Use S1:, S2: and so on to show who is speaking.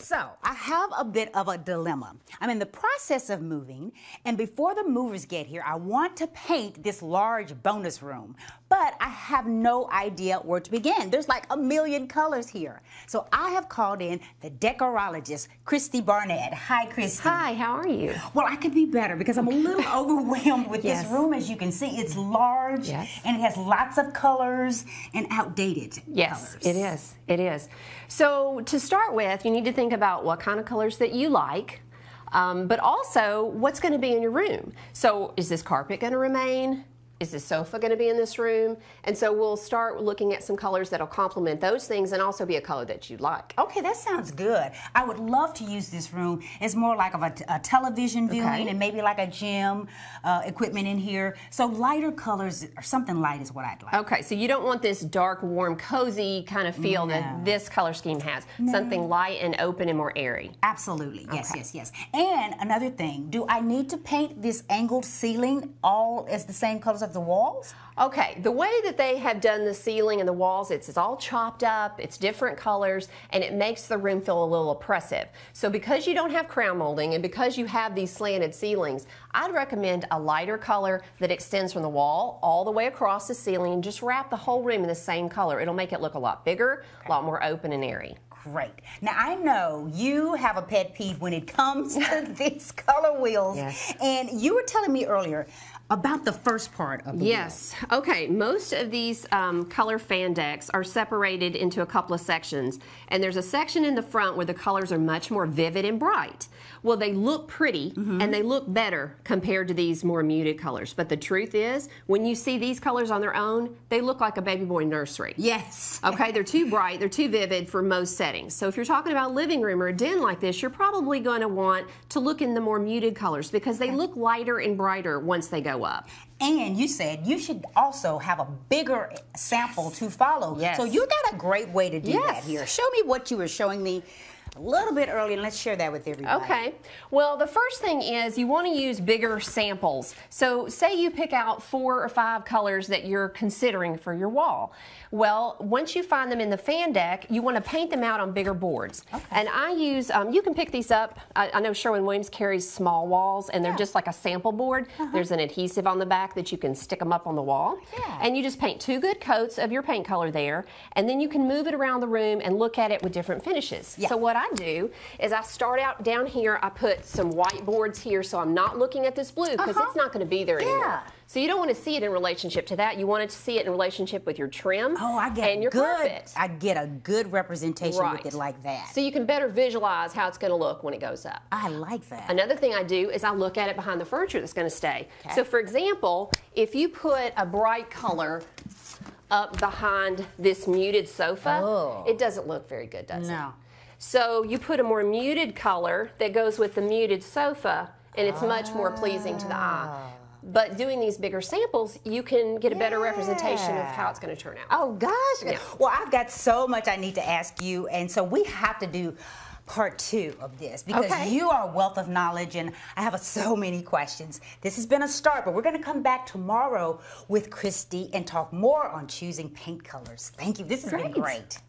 S1: So, I have a bit of a dilemma. I'm in the process of moving, and before the movers get here, I want to paint this large bonus room, but I have no idea where to begin. There's like a million colors here. So, I have called in the decorologist, Christy Barnett. Hi, Christy.
S2: Hi, how are you?
S1: Well, I could be better because I'm a little overwhelmed with this room. As you can see, it's large, and it has lots of colors and outdated colors.
S2: Yes, it is. It is. So to start with, you need to think about what kind of colors that you like, but also what's going to be in your room. So is this carpet going to remain? Is the sofa going to be in this room? And so we'll start looking at some colors that'll complement those things and also be a color that you like.
S1: Okay, that sounds good. I would love to use this room as more like of a television viewing and maybe like a gym equipment in here. So lighter colors or something light is what I'd like.
S2: Okay, so you don't want this dark, warm, cozy kind of feel that this color scheme has. Something light and open and more airy.
S1: Absolutely, yes, yes, yes. And another thing, do I need to paint this angled ceiling all as the same colors of the walls?
S2: Okay, the way that they have done the ceiling and the walls, it's all chopped up, it's different colors, and it makes the room feel a little oppressive. So because you don't have crown molding and because you have these slanted ceilings, I'd recommend a lighter color that extends from the wall all the way across the ceiling and just wrap the whole room in the same color. It'll make it look a lot bigger, a lot more open and airy.
S1: Great. Now, I know you have a pet peeve when it comes to these color wheels.
S2: Yes.
S1: And you were telling me earlier about the first part of the wheel.
S2: Okay, most of these color fan decks are separated into a couple of sections, and there's a section in the front where the colors are much more vivid and bright. Well, they look pretty and they look better compared to these more muted colors, but the truth is, when you see these colors on their own, they look like a baby boy nursery.
S1: Yes.
S2: Okay, they're too bright, they're too vivid for most settings. So if you're talking about a living room or a den like this, you're probably going to want to look in the more muted colors because they look lighter and brighter once they go up.
S1: And you said you should also have a bigger sample to follow.
S2: Yes.
S1: So you got a great way to do that here. Show me what you were showing me a little bit earlier, and let's share that with everybody.
S2: Okay. Well, the first thing is you want to use bigger samples. So say you pick out 4 or 5 colors that you're considering for your wall. Well, once you find them in the fan deck, you want to paint them out on bigger boards. Okay. And I use, you can pick these up. I know Sherwin-Williams carries small walls, and they're just like a sample board. There's an adhesive on the back that you can stick them up on the wall. And you just paint 2 good coats of your paint color there, and then you can move it around the room and look at it with different finishes. So what I do is I start out down here, I put some white boards here so I'm not looking at this blue because it's not going to be there anymore. So you don't want to see it in relationship to that. You want to see it in relationship with your trim and your carpet.
S1: I get a good representation with it like that.
S2: So you can better visualize how it's going to look when it goes up.
S1: I like that.
S2: Another thing I do is I look at it behind the furniture that's going to stay. So for example, if you put a bright color up behind this muted sofa, it doesn't look very good, does it?
S1: No.
S2: So you put a more muted color that goes with the muted sofa, and it's much more pleasing to the eye. But doing these bigger samples, you can get a better representation of how it's going to turn out.
S1: Oh, gosh. Well, I've got so much I need to ask you, and so we have to do part 2 of this because you are a wealth of knowledge and I have so many questions. This has been a start, but we're going to come back tomorrow with Christy and talk more on choosing paint colors. Thank you. This has been great.